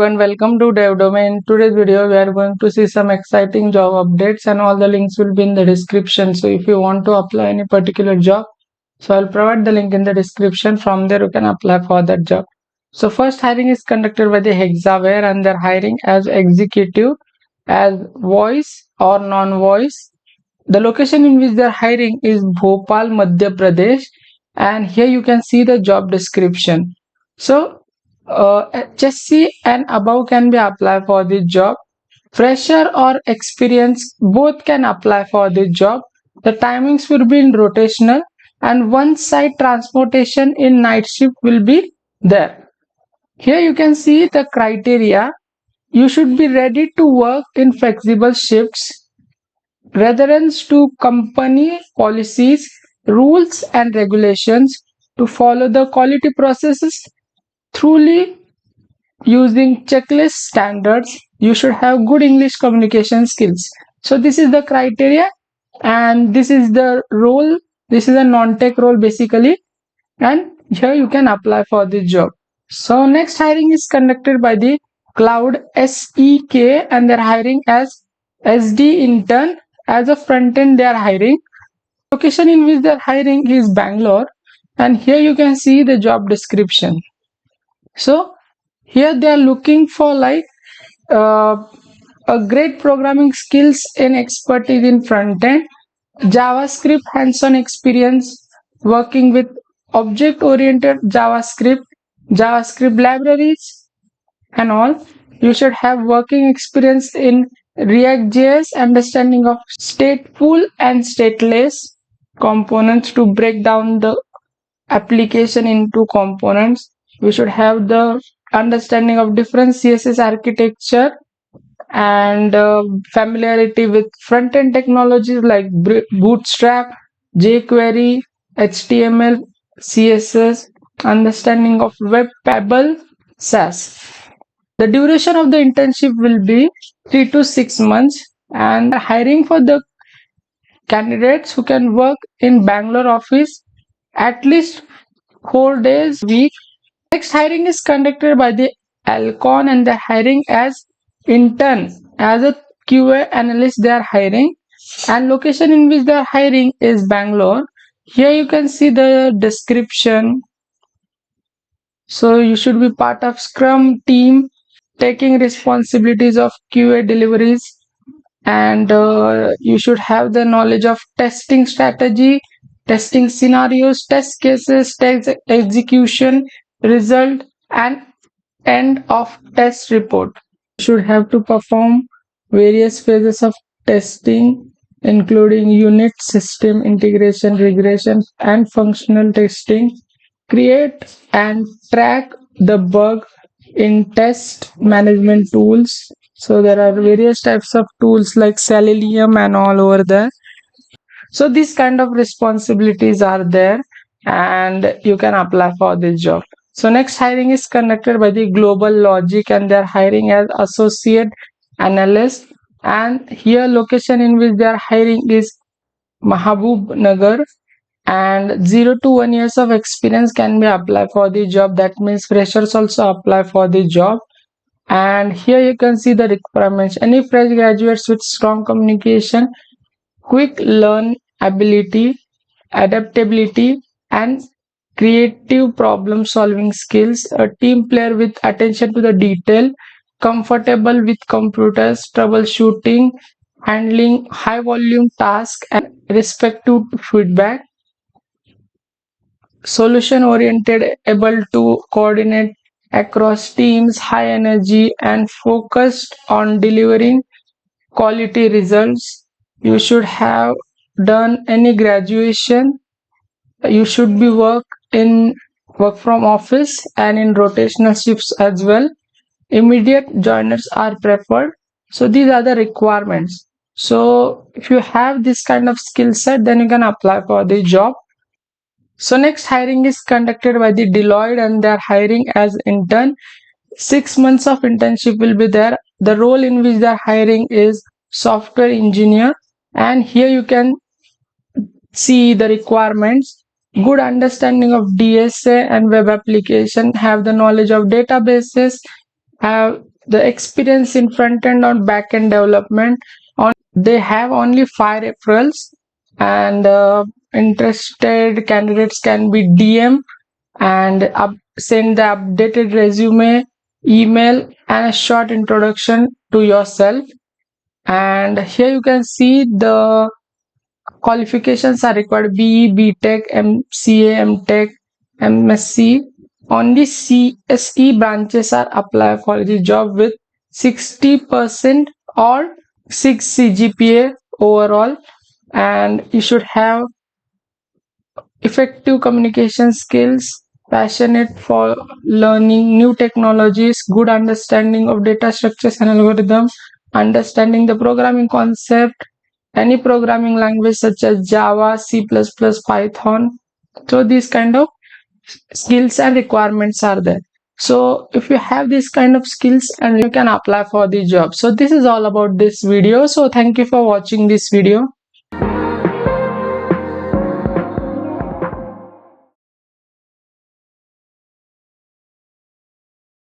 everyone, welcome to Dev Domain. In today's video, we are going to see some exciting job updates and all the links will be in the description. So if you want to apply any particular job, so I'll provide the link in the description. From there, you can apply for that job. So first hiring is conducted by the Hexaware and they're hiring as executive, as voice or non-voice. The location in which they're hiring is Bhopal, Madhya Pradesh, and here you can see the job description. So HSC and above can be applied for this job. Fresher or experience both can apply for this job. The timings will be in rotational and one side transportation in night shift will be there. Here you can see the criteria. You should be ready to work in flexible shifts, adherence to company policies, rules and regulations, to follow the quality processes thoroughly using checklist standards. You should have good English communication skills. So this is the criteria and this is the role. This is a non-tech role basically, and here you can apply for this job. So next hiring is conducted by the Cloud SEK and they're hiring as SD intern. As a front end they are hiring. Location in which they're hiring is Bangalore, and here you can see the job description. So here they are looking for like uh, a great programming skills and expertise in front end, JavaScript hands-on experience working with object-oriented JavaScript libraries and all. You should have working experience in React.js, understanding of stateful and stateless components to break down the application into components. We should have the understanding of different CSS architecture and familiarity with front-end technologies like Bootstrap, jQuery, HTML, CSS, understanding of web Pebble, SAS. The duration of the internship will be 3 to 6 months, and hiring for the candidates who can work in Bangalore office at least 4 days a week. Next hiring is conducted by the Alcon and they're hiring as intern, as a QA analyst they are hiring, and location in which they are hiring is Bangalore. Here you can see the description. So you should be part of Scrum team, taking responsibilities of QA deliveries, and you should have the knowledge of testing strategy, testing scenarios, test cases, test execution, result, and end of test report. You should have to perform various phases of testing, including unit, system integration, regression, and functional testing. Create and track the bug in test management tools. So there are various types of tools like Selenium and all over there. So these kind of responsibilities are there and you can apply for this job. So next hiring is conducted by the Global Logic and they're hiring as associate analyst, and here location in which they are hiring is Mahabub Nagar, and 0 to 1 years of experience can be applied for the job. That means freshers also apply for the job. And here you can see the requirements. Any fresh graduates with strong communication, quick learn ability, adaptability, and creative problem solving skills, a team player with attention to the detail, comfortable with computers, troubleshooting, handling high volume tasks, and respect to feedback, solution oriented, able to coordinate across teams, high energy, and focused on delivering quality results. You should have done any graduation. You should be work from office and in rotational shifts as well. Immediate joiners are preferred. So these are the requirements. So if you have this kind of skill set, then you can apply for the job. So next hiring is conducted by the Deloitte and they are hiring as intern. 6 months of internship will be there. The role in which they are hiring is software engineer, and here you can see the requirements. Good understanding of DSA and web application, have the knowledge of databases, have the experience in front end or back end development. They have only 5 referrals, and interested candidates can be DM and send the updated resume, email, and a short introduction to yourself. And here you can see the qualifications are required: BE, BTech, MCA, MTech, MSc. Only CSE branches are apply for the job with 60% or 6 CGPA overall, and you should have effective communication skills, passionate for learning new technologies, good understanding of data structures and algorithm, understanding the programming concept, any programming language such as Java, C++, Python. So these kind of skills and requirements are there. So if you have this kind of skills, and you can apply for the job. So this is all about this video. So thank you for watching this video.